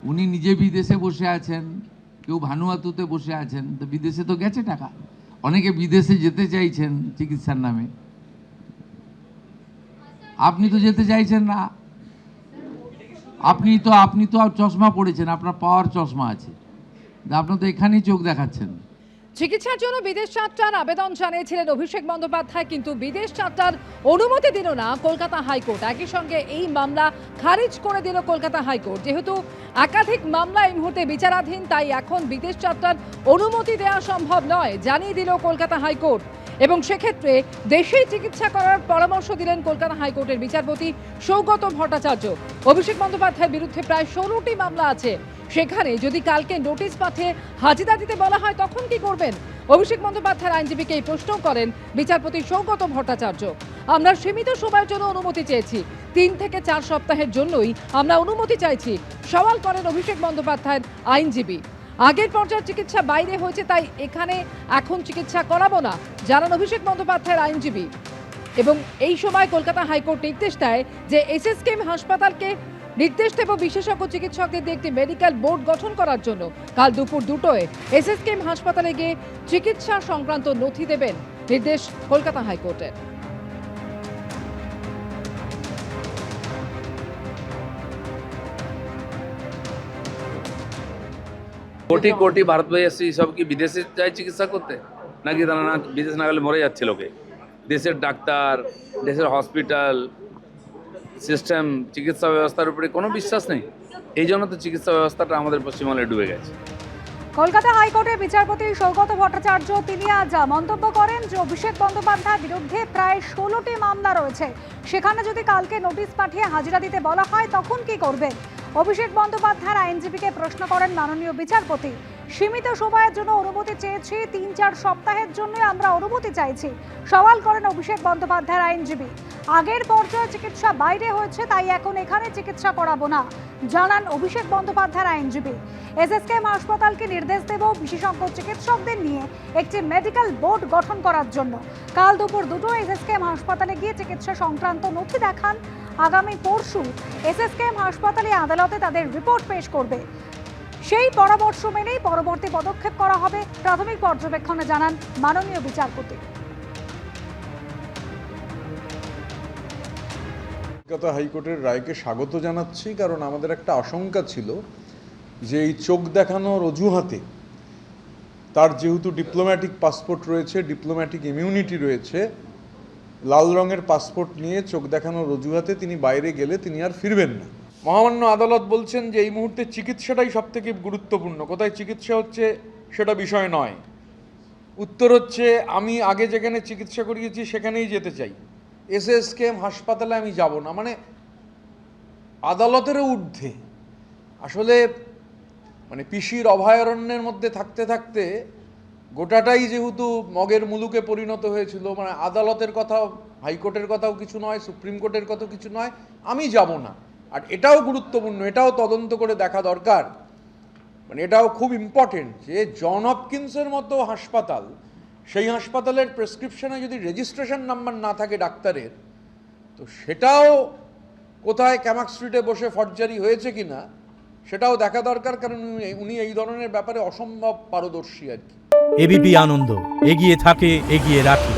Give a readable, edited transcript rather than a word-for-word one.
উনি নিজে বিদেশে বসে আছেন, কেউ ভানুয়াতুতে বসে আছেন, তো বিদেশে তো গেছে টাকা। অনেকে বিদেশে যেতে চাইছেন চিকিৎসার নামে, আপনি তো যেতে চাইছেন না। আপনি তো চশমা পড়েছেন, আপনার পাওয়ার চশমা আছে, আপনি তো এখানেই চোখ দেখাচ্ছেন। চিকিৎসার জন্য বিদেশ যাত্রার আবেদন জানিয়েছিলেন অভিষেক বন্দ্যোপাধ্যায়, কিন্তু বিদেশ যাত্রার অনুমতি দিল না কলকাতা হাইকোর্ট। একই সঙ্গে এই মামলা খারিজ করে দিল কলকাতা হাইকোর্ট। যেহেতু একাধিক মামলা এই মুহূর্তে বিচারাধীন, তাই এখন বিদেশ যাত্রার অনুমতি দেওয়া সম্ভব নয় জানিয়ে দিল কলকাতা হাইকোর্ট। এবং সেক্ষেত্রে দেশেই চিকিৎসা করার পরামর্শ দিলেন কলকাতা হাইকোর্টের বিচারপতি সৌগত ভট্টাচার্য। অভিষেক বন্দ্যোপাধ্যায়ের বিরুদ্ধে প্রায় 16টি মামলা আছে, সেখানে যদি কালকে নোটিশ পাঠিয়ে হাজিরা দিতে বলা হয় তখন কি করবেন? অভিষেক বন্দ্যোপাধ্যায়ের আইনজীবীকে এই প্রশ্ন করেন বিচারপতি সৌগত ভট্টাচার্য। আমরা সীমিত সময়ের জন্য অনুমতি চেয়েছি, 3 থেকে 4 সপ্তাহের জন্যই আমরা অনুমতি চাইছি, সওয়াল করেন অভিষেক বন্দ্যোপাধ্যায়ের আইনজীবী। আগের পর্যায়ের চিকিৎসা বাইরে হয়েছে, তাই এখানে এখন চিকিৎসা করাবো না জানান অভিষেক বন্দ্যোপাধ্যায়ের আইনজীবী। এবং এই সময় কলকাতা হাইকোর্ট নির্দেশ দেয় যে এসএসকেএম হাসপাতালকে নির্দেশ দেব বিশেষজ্ঞ চিকিৎসকদের দিয়ে একটি মেডিকেল বোর্ড গঠন করার জন্য। কাল দুপুর 2টোয় এসএসকেএম হাসপাতালে গিয়ে চিকিৎসা সংক্রান্ত নথি দেবেন, নির্দেশ কলকাতা হাইকোর্টের। কোটি কোটি ভারতবাসী সব কি বিদেশে যায় চিকিৎসা করতে, নাকি তারা না বিদেশ না গেলে মরে যাচ্ছে লোকে? দেশের ডাক্তার, দেশের হসপিটাল সিস্টেম, চিকিৎসা ব্যবস্থার উপরে কোনো বিশ্বাস নেই। এই জন্য তো চিকিৎসা ব্যবস্থাটা আমাদের পশ্চিমবঙ্গে ডুবে গেছে। কলকাতা হাইকোর্টের বিচারপতি সৌগত ভট্টাচার্য তিনি আজ মন্তব্য করেন যে অভিষেক বন্দ্যোপাধ্যায়ের বিরুদ্ধে প্রায় 16টি মামলা রয়েছে, সেখানে যদি কালকে নোটিশ পাঠিয়ে হাজিরা দিতে বলা হয় তখন কি করবে? অভিষেক বন্দ্যোপাধ্যায়ের আইনজীবীকে প্রশ্ন করেন মাননীয় বিচারপতি। সীমিত সময়ের জন্য অনুমতি চেয়েছি, 3-4 সপ্তাহের জন্য আমরা অনুমতি চাইছি, সওয়াল করেন অভিষেক বন্দ্যোপাধ্যায়ের আইনজীবী। আগের পর্যায়ে চিকিৎসা বাইরে হয়েছে, তাই এখন এখানে চিকিৎসা করাবো না জানান অভিষেক বন্দ্যোপাধ্যায়ের আইনজীবী। এসএসকেএম হাসপাতালকে নির্দেশ দেব বিশেষজ্ঞ চিকিৎসকদের নিয়ে একটি মেডিকেল বোর্ড গঠন করার জন্য। কাল দুপুর 2টোয় এসএসকেএম হাসপাতালে গিয়ে চিকিৎসা সংক্রান্ত নথি দেখান। আগামী পরশু এসএসকেএম হাসপাতালে আদালতে তাদের রিপোর্ট পেশ করবে, সেই পরামর্শ মেনেই পরবর্তী পদক্ষেপ করা হবে, প্রাথমিক পর্যবেক্ষণে জানান মাননীয় বিচারপতি। কলকাতা হাইকোর্টের রায়কে স্বাগত জানাচ্ছি, কারণ আমাদের একটা আশঙ্কা ছিল যে এই চোখ দেখানোর অজুহাতে তার যেহেতু ডিপ্লোম্যাটিক পাসপোর্ট রয়েছে, ডিপ্লোম্যাটিক ইমিউনিটি রয়েছে, লাল রঙের পাসপোর্ট নিয়ে চোখ দেখানোর অজুহাতে তিনি বাইরে গেলে তিনি আর ফিরবেন না। মহামান্য আদালত বলছেন যে এই মুহূর্তে চিকিৎসাটাই সবথেকে গুরুত্বপূর্ণ, কোথায় চিকিৎসা হচ্ছে সেটা বিষয় নয়। উত্তর হচ্ছে আমি আগে যেখানে চিকিৎসা করিয়েছি সেখানেই যেতে চাই, এসএসকেএম হাসপাতালে আমি যাব না। মানে আদালতেরও ঊর্ধ্বে আসলে মানে পিসির অভয়ারণ্যের মধ্যে থাকতে থাকতে গোটাটাই যেহেতু মগের মুলুকে পরিণত হয়েছিল, মানে আদালতের কথাও, হাইকোর্টের কথাও কিছু নয়, সুপ্রিম কোর্টের কথাও কিছু নয়, আমি যাব না। আর এটাও গুরুত্বপূর্ণ, এটাও তদন্ত করে দেখা দরকার, মানে এটাও খুব ইম্পর্টেন্ট যে জন হপকিন্সের মতো হাসপাতাল, সেই হাসপাতালের প্রেসক্রিপশনে যদি রেজিস্ট্রেশন নাম্বার না থাকে ডাক্তারের, তো সেটাও কোথায় ক্যামাক স্ট্রিটে বসে ফর্জারি হয়েছে কিনা সেটাও দেখা দরকার, কারণ উনি এই ধরনের ব্যাপারে অসম্ভব পারদর্শী আর কি। এবিপি আনন্দ, এগিয়ে থাকে, এগিয়ে রাখে।